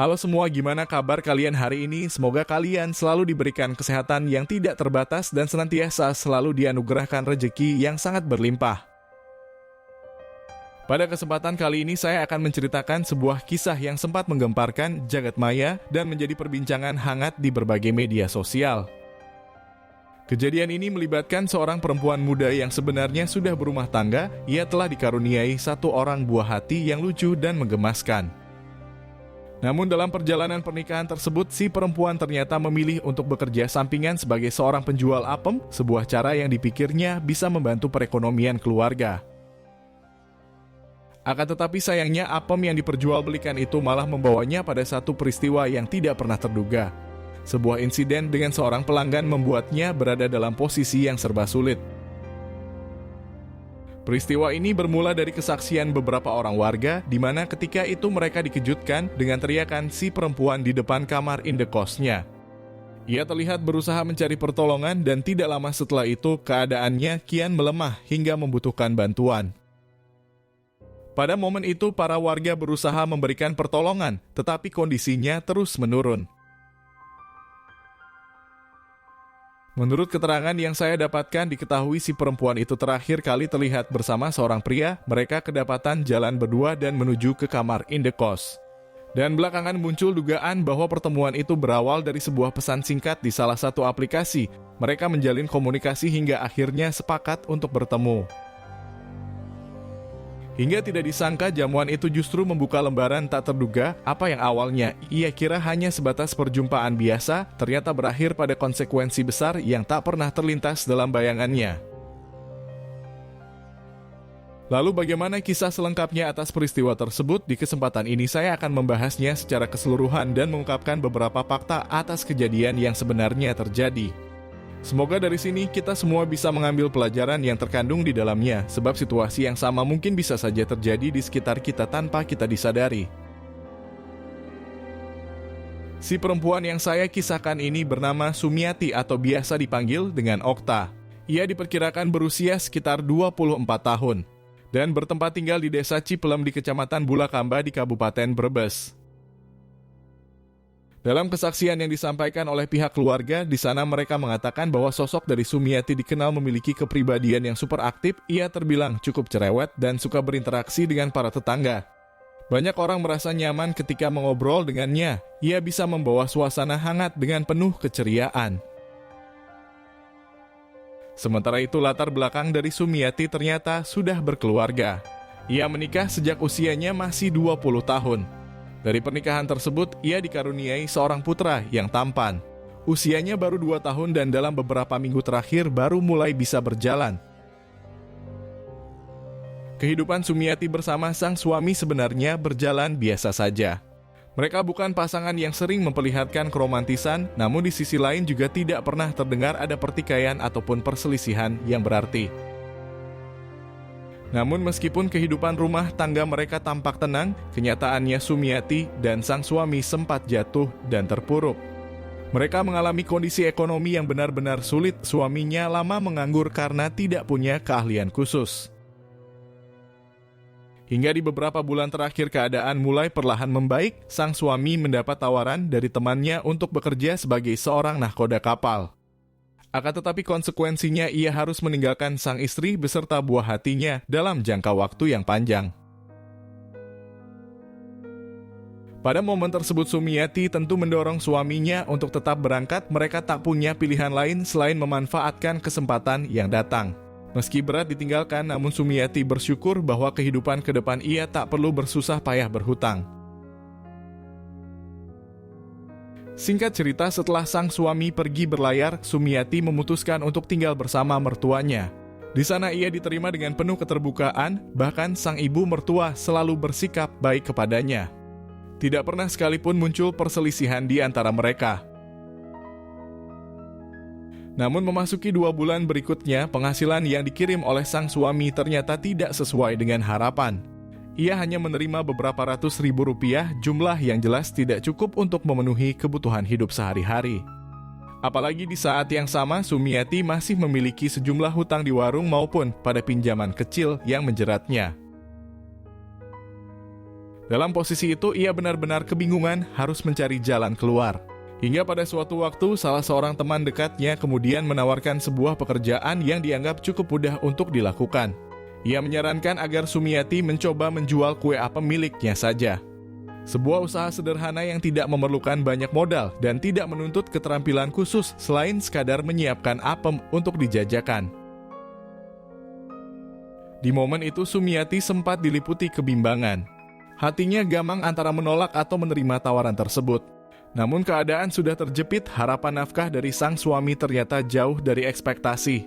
Halo semua, gimana kabar kalian hari ini? Semoga kalian selalu diberikan kesehatan yang tidak terbatas dan senantiasa selalu dianugerahkan rezeki yang sangat berlimpah. Pada kesempatan kali ini saya akan menceritakan sebuah kisah yang sempat menggemparkan jagat maya dan menjadi perbincangan hangat di berbagai media sosial. Kejadian ini melibatkan seorang perempuan muda yang sebenarnya sudah berumah tangga. Ia telah dikaruniai satu orang buah hati yang lucu dan menggemaskan. Namun dalam perjalanan pernikahan tersebut, si perempuan ternyata memilih untuk bekerja sampingan sebagai seorang penjual apem, sebuah cara yang dipikirnya bisa membantu perekonomian keluarga. Akan tetapi sayangnya apem yang diperjualbelikan itu malah membawanya pada satu peristiwa yang tidak pernah terduga. Sebuah insiden dengan seorang pelanggan membuatnya berada dalam posisi yang serba sulit. Peristiwa ini bermula dari kesaksian beberapa orang warga, di mana ketika itu mereka dikejutkan dengan teriakan si perempuan di depan kamar indekosnya. Ia terlihat berusaha mencari pertolongan dan tidak lama setelah itu keadaannya kian melemah hingga membutuhkan bantuan. Pada momen itu para warga berusaha memberikan pertolongan, tetapi kondisinya terus menurun. Menurut keterangan yang saya dapatkan, diketahui si perempuan itu terakhir kali terlihat bersama seorang pria. Mereka kedapatan jalan berdua dan menuju ke kamar indekos. Dan belakangan muncul dugaan bahwa pertemuan itu berawal dari sebuah pesan singkat di salah satu aplikasi. Mereka menjalin komunikasi hingga akhirnya sepakat untuk bertemu. Hingga tidak disangka jamuan itu justru membuka lembaran tak terduga. Apa yang awalnya ia kira hanya sebatas perjumpaan biasa, ternyata berakhir pada konsekuensi besar yang tak pernah terlintas dalam bayangannya. Lalu bagaimana kisah selengkapnya atas peristiwa tersebut? Di kesempatan ini saya akan membahasnya secara keseluruhan dan mengungkapkan beberapa fakta atas kejadian yang sebenarnya terjadi. Semoga dari sini kita semua bisa mengambil pelajaran yang terkandung di dalamnya, sebab situasi yang sama mungkin bisa saja terjadi di sekitar kita tanpa kita disadari. Si perempuan yang saya kisahkan ini bernama Sumiati atau biasa dipanggil dengan Okta. Ia diperkirakan berusia sekitar 24 tahun dan bertempat tinggal di desa Cipelem di Kecamatan Bulakamba di Kabupaten Brebes. Dalam kesaksian yang disampaikan oleh pihak keluarga, di sana mereka mengatakan bahwa sosok dari Sumiati dikenal memiliki kepribadian yang super aktif. Ia terbilang cukup cerewet dan suka berinteraksi dengan para tetangga. Banyak orang merasa nyaman ketika mengobrol dengannya. Ia bisa membawa suasana hangat dengan penuh keceriaan. Sementara itu latar belakang dari Sumiati ternyata sudah berkeluarga. Ia menikah sejak usianya masih 20 tahun. Dari pernikahan tersebut, ia dikaruniai seorang putra yang tampan. Usianya baru 2 tahun dan dalam beberapa minggu terakhir baru mulai bisa berjalan. Kehidupan Sumiati bersama sang suami sebenarnya berjalan biasa saja. Mereka bukan pasangan yang sering memperlihatkan keromantisan, namun di sisi lain juga tidak pernah terdengar ada pertikaian ataupun perselisihan yang berarti. Namun meskipun kehidupan rumah tangga mereka tampak tenang, kenyataannya Sumiati dan sang suami sempat jatuh dan terpuruk. Mereka mengalami kondisi ekonomi yang benar-benar sulit. Suaminya lama menganggur karena tidak punya keahlian khusus. Hingga di beberapa bulan terakhir keadaan mulai perlahan membaik, sang suami mendapat tawaran dari temannya untuk bekerja sebagai seorang nahkoda kapal. Akan tetapi konsekuensinya ia harus meninggalkan sang istri beserta buah hatinya dalam jangka waktu yang panjang. Pada momen tersebut Sumiati tentu mendorong suaminya untuk tetap berangkat. Mereka tak punya pilihan lain selain memanfaatkan kesempatan yang datang. Meski berat ditinggalkan, namun Sumiati bersyukur bahwa kehidupan ke depan ia tak perlu bersusah payah berhutang. Singkat cerita, setelah sang suami pergi berlayar, Sumiati memutuskan untuk tinggal bersama mertuanya. Di sana ia diterima dengan penuh keterbukaan, bahkan sang ibu mertua selalu bersikap baik kepadanya. Tidak pernah sekalipun muncul perselisihan di antara mereka. Namun memasuki 2 bulan berikutnya, penghasilan yang dikirim oleh sang suami ternyata tidak sesuai dengan harapan. Ia hanya menerima beberapa ratus ribu rupiah, jumlah yang jelas tidak cukup untuk memenuhi kebutuhan hidup sehari-hari. Apalagi di saat yang sama, Sumiati masih memiliki sejumlah hutang di warung maupun pada pinjaman kecil yang menjeratnya. Dalam posisi itu, ia benar-benar kebingungan harus mencari jalan keluar. Hingga pada suatu waktu, salah seorang teman dekatnya kemudian menawarkan sebuah pekerjaan yang dianggap cukup mudah untuk dilakukan. Ia menyarankan agar Sumiati mencoba menjual kue apem miliknya saja. Sebuah usaha sederhana yang tidak memerlukan banyak modal dan tidak menuntut keterampilan khusus selain sekadar menyiapkan apem untuk dijajakan. Di momen itu, Sumiati sempat diliputi kebimbangan. Hatinya gamang antara menolak atau menerima tawaran tersebut. Namun keadaan sudah terjepit, harapan nafkah dari sang suami ternyata jauh dari ekspektasi.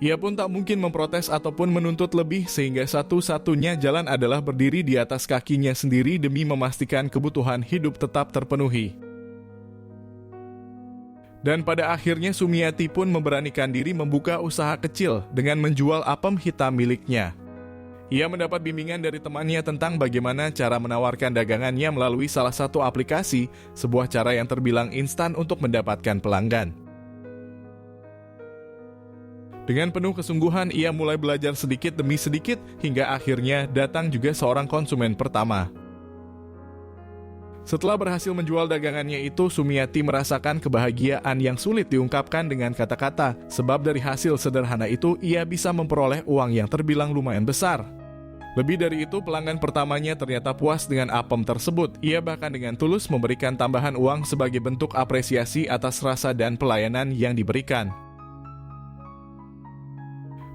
Ia pun tak mungkin memprotes ataupun menuntut lebih, sehingga satu-satunya jalan adalah berdiri di atas kakinya sendiri demi memastikan kebutuhan hidup tetap terpenuhi. Dan pada akhirnya Sumiati pun memberanikan diri membuka usaha kecil dengan menjual apem hitam miliknya. Ia mendapat bimbingan dari temannya tentang bagaimana cara menawarkan dagangannya melalui salah satu aplikasi, sebuah cara yang terbilang instan untuk mendapatkan pelanggan. Dengan penuh kesungguhan, ia mulai belajar sedikit demi sedikit, hingga akhirnya datang juga seorang konsumen pertama. Setelah berhasil menjual dagangannya itu, Sumiati merasakan kebahagiaan yang sulit diungkapkan dengan kata-kata, sebab dari hasil sederhana itu, ia bisa memperoleh uang yang terbilang lumayan besar. Lebih dari itu, pelanggan pertamanya ternyata puas dengan apem tersebut. Ia bahkan dengan tulus memberikan tambahan uang sebagai bentuk apresiasi atas rasa dan pelayanan yang diberikan.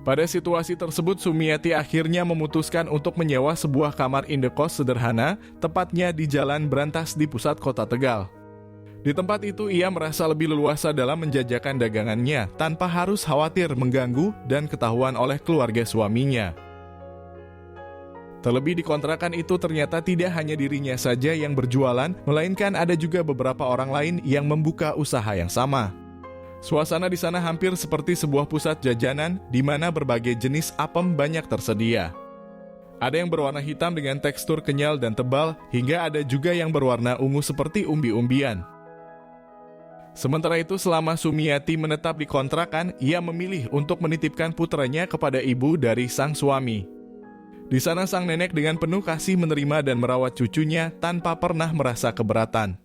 Pada situasi tersebut, Sumiati akhirnya memutuskan untuk menyewa sebuah kamar indekos sederhana, tepatnya di Jalan Brantas di pusat kota Tegal. Di tempat itu, ia merasa lebih leluasa dalam menjajakan dagangannya, tanpa harus khawatir mengganggu dan ketahuan oleh keluarga suaminya. Terlebih di kontrakan itu ternyata tidak hanya dirinya saja yang berjualan, melainkan ada juga beberapa orang lain yang membuka usaha yang sama. Suasana di sana hampir seperti sebuah pusat jajanan di mana berbagai jenis apem banyak tersedia. Ada yang berwarna hitam dengan tekstur kenyal dan tebal, hingga ada juga yang berwarna ungu seperti umbi-umbian. Sementara itu, selama Sumiati menetap di kontrakan, ia memilih untuk menitipkan putranya kepada ibu dari sang suami. Di sana sang nenek dengan penuh kasih menerima dan merawat cucunya tanpa pernah merasa keberatan.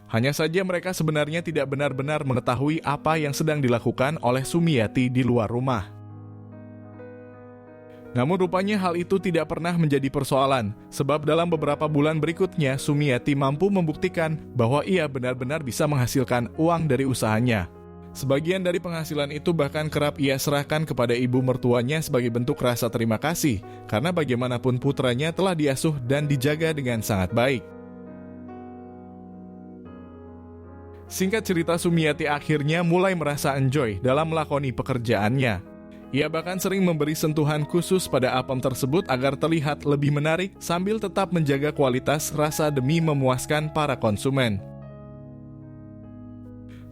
Hanya saja mereka sebenarnya tidak benar-benar mengetahui apa yang sedang dilakukan oleh Sumiati di luar rumah. Namun rupanya hal itu tidak pernah menjadi persoalan, sebab dalam beberapa bulan berikutnya Sumiati mampu membuktikan bahwa ia benar-benar bisa menghasilkan uang dari usahanya. Sebagian dari penghasilan itu bahkan kerap ia serahkan kepada ibu mertuanya sebagai bentuk rasa terima kasih, karena bagaimanapun putranya telah diasuh dan dijaga dengan sangat baik. Singkat cerita, Sumiati akhirnya mulai merasa enjoy dalam melakoni pekerjaannya. Ia bahkan sering memberi sentuhan khusus pada apem tersebut agar terlihat lebih menarik sambil tetap menjaga kualitas rasa demi memuaskan para konsumen.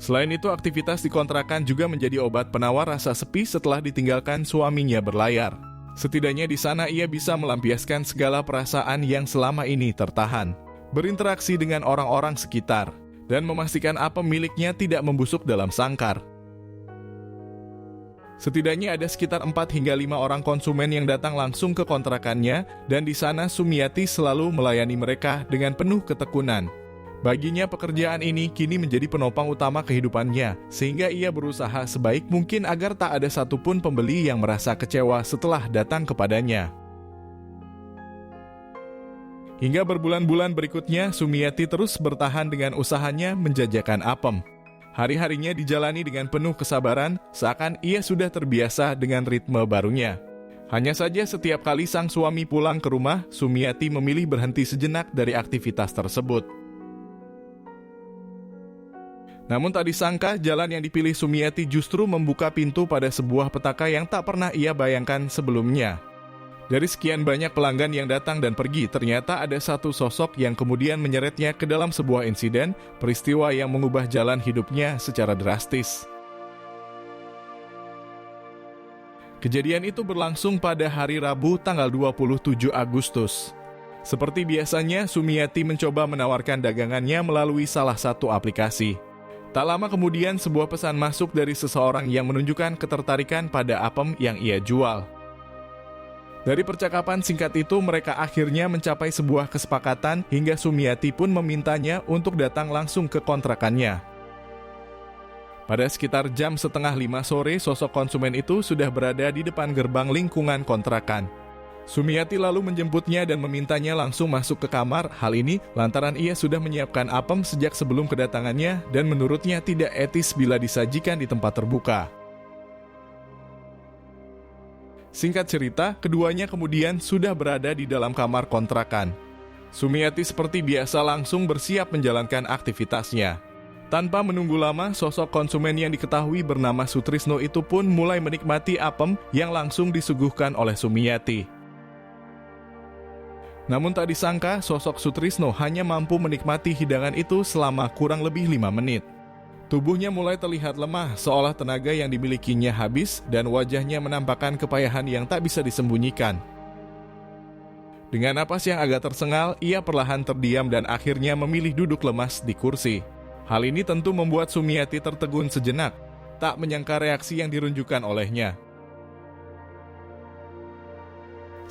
Selain itu, aktivitas di kontrakan juga menjadi obat penawar rasa sepi setelah ditinggalkan suaminya berlayar. Setidaknya di sana ia bisa melampiaskan segala perasaan yang selama ini tertahan, berinteraksi dengan orang-orang sekitar, dan memastikan apem miliknya tidak membusuk dalam sangkar. Setidaknya ada sekitar 4 hingga 5 orang konsumen yang datang langsung ke kontrakannya, dan di sana Sumiati selalu melayani mereka dengan penuh ketekunan. Baginya pekerjaan ini kini menjadi penopang utama kehidupannya, sehingga ia berusaha sebaik mungkin agar tak ada satupun pembeli yang merasa kecewa setelah datang kepadanya. Hingga berbulan-bulan berikutnya, Sumiati terus bertahan dengan usahanya menjajakan apem. Hari-harinya dijalani dengan penuh kesabaran, seakan ia sudah terbiasa dengan ritme barunya. Hanya saja setiap kali sang suami pulang ke rumah, Sumiati memilih berhenti sejenak dari aktivitas tersebut. Namun tak disangka, jalan yang dipilih Sumiati justru membuka pintu pada sebuah petaka yang tak pernah ia bayangkan sebelumnya. Dari sekian banyak pelanggan yang datang dan pergi, ternyata ada satu sosok yang kemudian menyeretnya ke dalam sebuah insiden, peristiwa yang mengubah jalan hidupnya secara drastis. Kejadian itu berlangsung pada hari Rabu tanggal 27 Agustus. Seperti biasanya, Sumiati mencoba menawarkan dagangannya melalui salah satu aplikasi. Tak lama kemudian, sebuah pesan masuk dari seseorang yang menunjukkan ketertarikan pada apem yang ia jual. Dari percakapan singkat itu, mereka akhirnya mencapai sebuah kesepakatan hingga Sumiati pun memintanya untuk datang langsung ke kontrakannya. Pada sekitar jam setengah 5 sore, sosok konsumen itu sudah berada di depan gerbang lingkungan kontrakan. Sumiati lalu menjemputnya dan memintanya langsung masuk ke kamar. Hal ini lantaran ia sudah menyiapkan apem sejak sebelum kedatangannya dan menurutnya tidak etis bila disajikan di tempat terbuka. Singkat cerita, keduanya kemudian sudah berada di dalam kamar kontrakan. Sumiati seperti biasa langsung bersiap menjalankan aktivitasnya. Tanpa menunggu lama, sosok konsumen yang diketahui bernama Sutrisno itu pun mulai menikmati apem yang langsung disuguhkan oleh Sumiati. Namun tak disangka, sosok Sutrisno hanya mampu menikmati hidangan itu selama kurang lebih 5 menit. Tubuhnya mulai terlihat lemah, seolah tenaga yang dimilikinya habis dan wajahnya menampakkan kepayahan yang tak bisa disembunyikan. Dengan napas yang agak tersengal, ia perlahan terdiam dan akhirnya memilih duduk lemas di kursi. Hal ini tentu membuat Sumiati tertegun sejenak, tak menyangka reaksi yang dirunjukkan olehnya.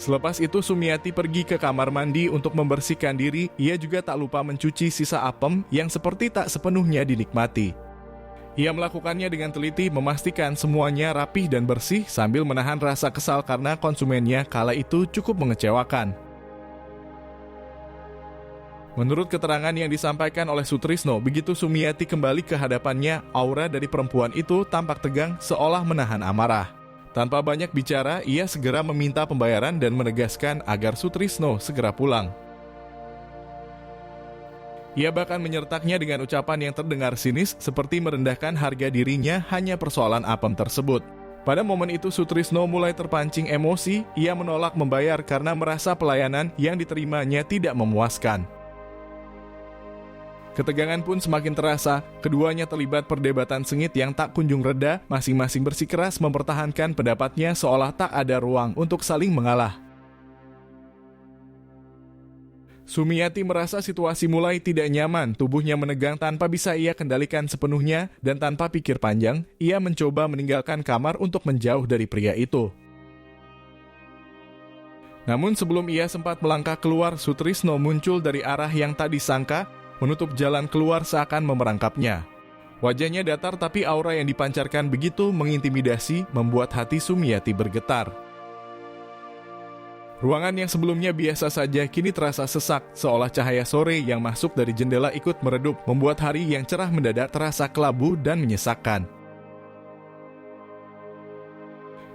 Selepas itu Sumiati pergi ke kamar mandi untuk membersihkan diri. Ia juga tak lupa mencuci sisa apem yang seperti tak sepenuhnya dinikmati. Ia melakukannya dengan teliti, memastikan semuanya rapih dan bersih sambil menahan rasa kesal karena konsumennya kala itu cukup mengecewakan. Menurut keterangan yang disampaikan oleh Sutrisno, begitu Sumiati kembali ke hadapannya, aura dari perempuan itu tampak tegang seolah menahan amarah. Tanpa banyak bicara, ia segera meminta pembayaran dan menegaskan agar Sutrisno segera pulang. Ia bahkan menyertaknya dengan ucapan yang terdengar sinis seperti merendahkan harga dirinya hanya persoalan apem tersebut. Pada momen itu Sutrisno mulai terpancing emosi, ia menolak membayar karena merasa pelayanan yang diterimanya tidak memuaskan. Ketegangan pun semakin terasa, keduanya terlibat perdebatan sengit yang tak kunjung reda, masing-masing bersikeras mempertahankan pendapatnya seolah tak ada ruang untuk saling mengalah. Sumiati merasa situasi mulai tidak nyaman, tubuhnya menegang tanpa bisa ia kendalikan sepenuhnya, dan tanpa pikir panjang, ia mencoba meninggalkan kamar untuk menjauh dari pria itu. Namun sebelum ia sempat melangkah keluar, Sutrisno muncul dari arah yang tak disangka, menutup jalan keluar seakan memerangkapnya. Wajahnya datar tapi aura yang dipancarkan begitu mengintimidasi, membuat hati Sumiati bergetar. Ruangan yang sebelumnya biasa saja kini terasa sesak, seolah cahaya sore yang masuk dari jendela ikut meredup, membuat hari yang cerah mendadak terasa kelabu dan menyesakkan.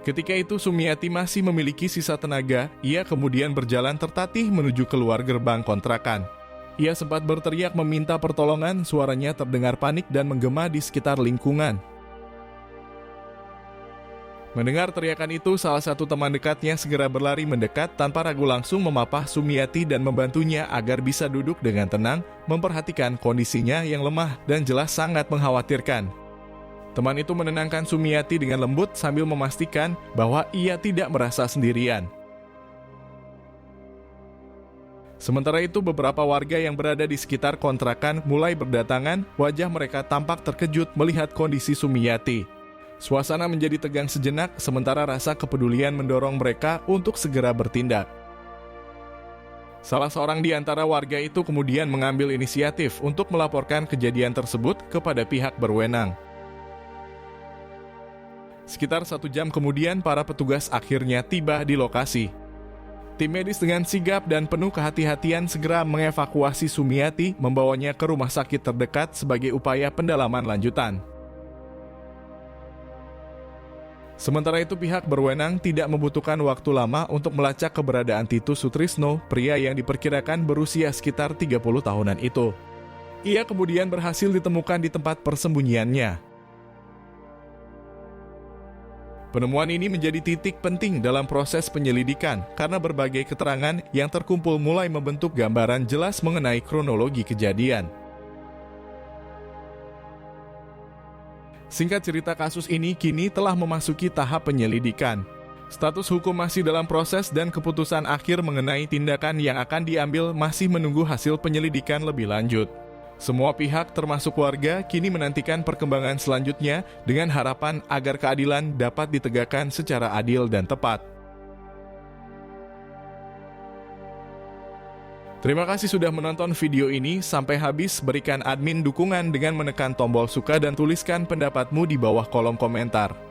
Ketika itu Sumiati masih memiliki sisa tenaga, ia kemudian berjalan tertatih menuju keluar gerbang kontrakan. Ia sempat berteriak meminta pertolongan, suaranya terdengar panik dan menggema di sekitar lingkungan. Mendengar teriakan itu, salah satu teman dekatnya segera berlari mendekat tanpa ragu langsung memapah Sumiati dan membantunya agar bisa duduk dengan tenang, memperhatikan kondisinya yang lemah dan jelas sangat mengkhawatirkan. Teman itu menenangkan Sumiati dengan lembut sambil memastikan bahwa ia tidak merasa sendirian. Sementara itu, beberapa warga yang berada di sekitar kontrakan mulai berdatangan, wajah mereka tampak terkejut melihat kondisi Sumiati. Suasana menjadi tegang sejenak, sementara rasa kepedulian mendorong mereka untuk segera bertindak. Salah seorang di antara warga itu kemudian mengambil inisiatif untuk melaporkan kejadian tersebut kepada pihak berwenang. Sekitar 1 jam kemudian, para petugas akhirnya tiba di lokasi. Tim medis dengan sigap dan penuh kehati-hatian segera mengevakuasi Sumiati, membawanya ke rumah sakit terdekat sebagai upaya pendalaman lanjutan. Sementara itu pihak berwenang tidak membutuhkan waktu lama untuk melacak keberadaan Titus Sutrisno, pria yang diperkirakan berusia sekitar 30 tahunan itu. Ia kemudian berhasil ditemukan di tempat persembunyiannya. Penemuan ini menjadi titik penting dalam proses penyelidikan karena berbagai keterangan yang terkumpul mulai membentuk gambaran jelas mengenai kronologi kejadian. Singkat cerita, kasus ini kini telah memasuki tahap penyelidikan. Status hukum masih dalam proses dan keputusan akhir mengenai tindakan yang akan diambil masih menunggu hasil penyelidikan lebih lanjut. Semua pihak termasuk warga kini menantikan perkembangan selanjutnya dengan harapan agar keadilan dapat ditegakkan secara adil dan tepat. Terima kasih sudah menonton video ini sampai habis. Berikan admin dukungan dengan menekan tombol suka dan tuliskan pendapatmu di bawah kolom komentar.